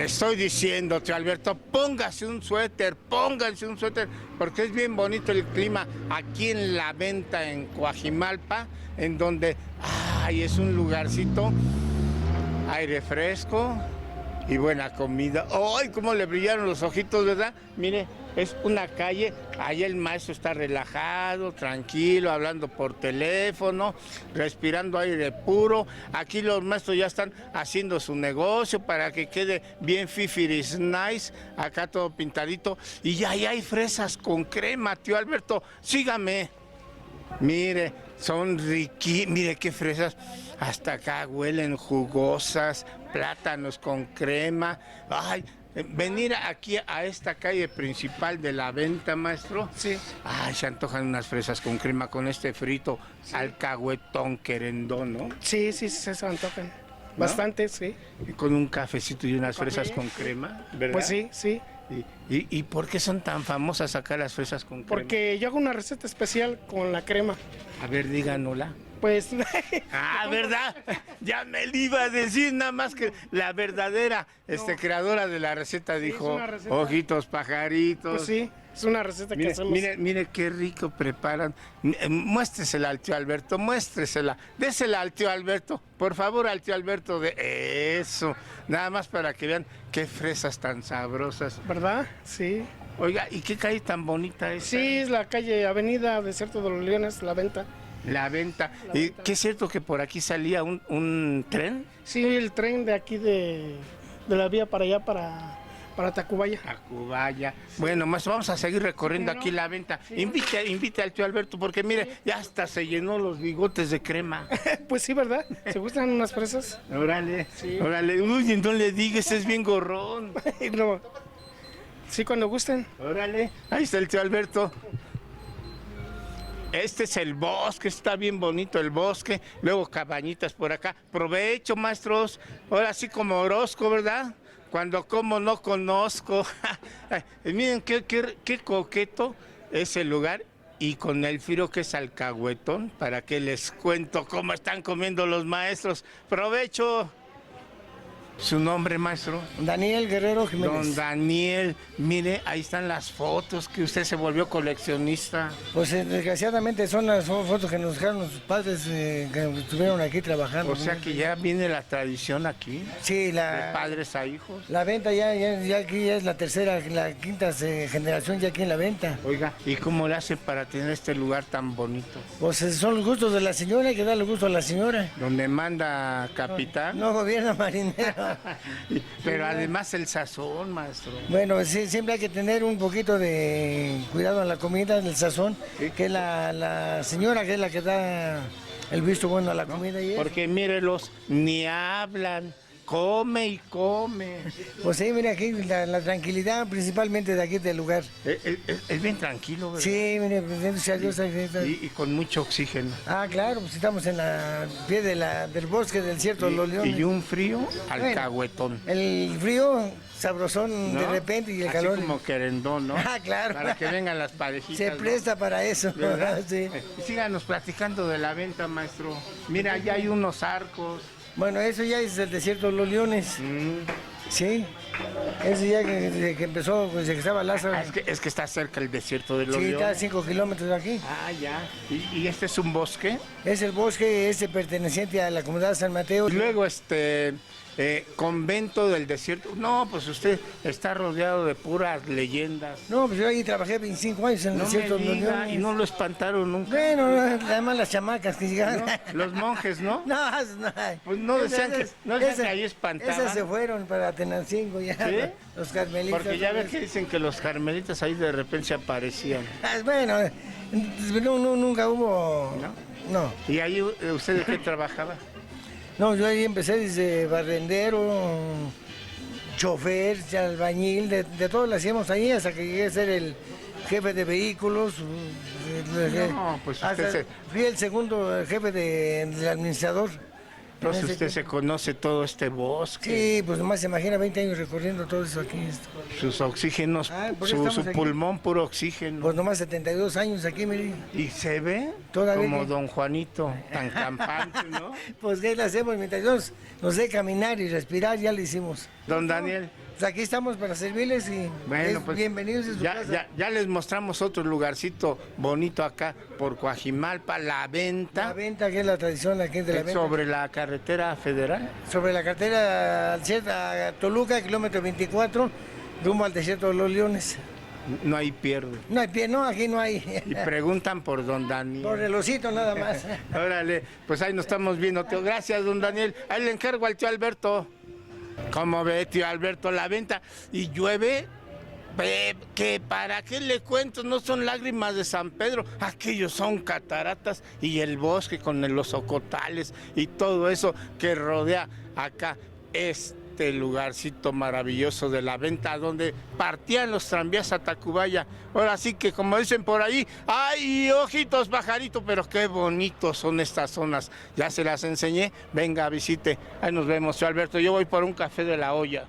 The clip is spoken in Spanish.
Le estoy diciendo, tío Alberto, póngase un suéter, porque es bien bonito el clima aquí en La Venta, en Coajimalpa, en donde, es un lugarcito, aire fresco y buena comida. ¡Ay, cómo le brillaron los ojitos, ¿verdad? Mire, es una calle, ahí el maestro está relajado, tranquilo, hablando por teléfono, respirando aire puro. Aquí los maestros ya están haciendo su negocio para que quede bien fifiris nice, acá todo pintadito. Y ya hay fresas con crema, tío Alberto, sígame. Mire, son mire qué fresas, hasta acá huelen jugosas, plátanos con crema. Ay, venir aquí a esta calle principal de La Venta, maestro. Sí. Ay, se antojan unas fresas con crema con este frito, sí. Alcahuetón querendón, ¿no? Sí, se antojan. ¿No? Bastante, sí. Y con un cafecito y unas fresas con crema, ¿verdad? Pues sí. ¿Y por qué son tan famosas acá las fresas con crema? Porque yo hago una receta especial con la crema. A ver, díganosla. Pues... ¿verdad? Ya me lo iba a decir, nada más que la verdadera creadora de la receta dijo, receta. Ojitos pajaritos. Pues sí, es una receta que hacemos. Mire qué rico preparan. Muéstresela al tío Alberto, muéstresela. Désela al tío Alberto, por favor, al tío Alberto de eso. Nada más para que vean qué fresas tan sabrosas. ¿Verdad? Sí. Oiga, ¿y qué calle tan bonita es? Sí, es la calle Avenida Desierto de los Leones, La Venta. La Venta. ¿Y qué es cierto que por aquí salía un tren? Sí, el tren de aquí de la vía para allá, para Tacubaya. Tacubaya. Sí. Bueno, más vamos a seguir recorriendo aquí La Venta. Sí. Invite al tío Alberto, porque mire, ya hasta se llenó los bigotes de crema. Pues sí, ¿verdad? ¿Se gustan unas fresas? Órale, sí. Órale. Uy, no le digas, es bien gorrón. No. Sí, cuando gusten. Órale. Ahí está el tío Alberto. Este es el bosque, está bien bonito el bosque, luego cabañitas por acá. Provecho, maestros, ahora sí como Orozco, ¿verdad? Cuando como no conozco. Miren qué coqueto es el lugar, y con el frío que es alcahuetón, para que les cuento cómo están comiendo los maestros. Provecho. ¿Su nombre, maestro? Daniel Guerrero Jiménez. Don Daniel, mire, ahí están las fotos, que usted se volvió coleccionista. Pues desgraciadamente son las fotos que nos dejaron nuestros padres que estuvieron aquí trabajando. O sea que ya viene la tradición aquí. Sí, de padres a hijos. La Venta ya aquí ya es la tercera, la quinta generación ya aquí en La Venta. Oiga, ¿y cómo le hacen para tener este lugar tan bonito? Pues son los gustos de la señora, hay que darle gusto a la señora. ¿Donde manda capitán? No gobierna marinero. Pero además el sazón, maestro. Bueno, sí, siempre hay que tener un poquito de cuidado en la comida, en el sazón, ¿sí? Que la señora que es la que da el visto bueno a la comida. Y porque mírelos, ni hablan. Come y come. Pues sí, mira aquí la tranquilidad principalmente de aquí del lugar. Es bien tranquilo, ¿verdad? Sí, mire, gracias a Dios. Y con mucho oxígeno. Ah, claro, pues estamos en la pie del bosque del Desierto de los Leones. Y un frío alcahuetón. El frío sabrosón, ¿no? De repente, y el así calor. Como querendón, ¿no? Ah, claro. Para que vengan las parejitas. Se presta, ¿no? Para eso, ¿verdad? Sí. Síganos platicando de La Venta, maestro. Mira, allá hay unos arcos. Bueno, eso ya es el Desierto de los Leones. Sí, eso ya que empezó, pues que estaba Lázaro. Es que está cerca el Desierto de los Leones. Sí, está a 5 kilómetros de aquí. Ah, ya. ¿Y este es un bosque? Es el bosque perteneciente a la comunidad San Mateo. Y luego convento del desierto. No, pues usted está rodeado de puras leyendas. No, pues yo ahí trabajé 25 años en el Desierto de los Leones. ¿Y no lo espantaron nunca? Bueno, además las chamacas que llegaban. ¿No? Los monjes, ¿no? No, pues no decían que ahí espantaban. Esas se fueron para Tenancingo ya. ¿Sí? Los carmelitas. Porque ya ves que dicen que los carmelitas ahí de repente se aparecían. Bueno, nunca hubo. No. ¿Y ahí usted de qué trabajaba? No, yo ahí empecé desde barrendero, chofer, albañil, de todo lo hacíamos ahí hasta que llegué a ser el jefe de vehículos. No, pues usted fui el segundo jefe del administrador. Entonces usted se conoce todo este bosque. Sí, pues nomás se imagina 20 años recorriendo todo eso aquí. Sus oxígenos, su pulmón puro oxígeno. Pues nomás 72 años aquí, mire. ¿Y se ve? Todavía como don Juanito, tan campante, ¿no? Pues ¿qué le hacemos? Mientras nos dé caminar y respirar, ya lo hicimos. Don Daniel, Pues aquí estamos para servirles y Bueno, pues, bienvenidos a su casa. ya les mostramos otro lugarcito bonito acá por Coajimalpa, La Venta. La Venta, que es la tradición aquí de La Venta. Sobre la carretera federal. Sobre la carretera a Toluca, kilómetro 24, rumbo al desierto de los Leones. No hay pierde. No hay pie, no, aquí no hay. Y preguntan por don Daniel. Por el osito nada más. Órale, pues ahí nos estamos viendo, tío. Gracias, don Daniel. Ahí le encargo al tío Alberto. ¿Cómo ve, tío Alberto, La Venta? Y llueve, que para qué le cuento, no son lágrimas de San Pedro, aquellos son cataratas y el bosque con los ocotales y todo eso que rodea acá este lugarcito maravilloso de La Venta, donde partían los tranvías a Tacubaya. Ahora sí que, como dicen por ahí, ¡ay, ojitos, pajarito! Pero qué bonitos son estas zonas. Ya se las enseñé, venga, visite. Ahí nos vemos, tío Alberto. Yo voy por un café de la olla.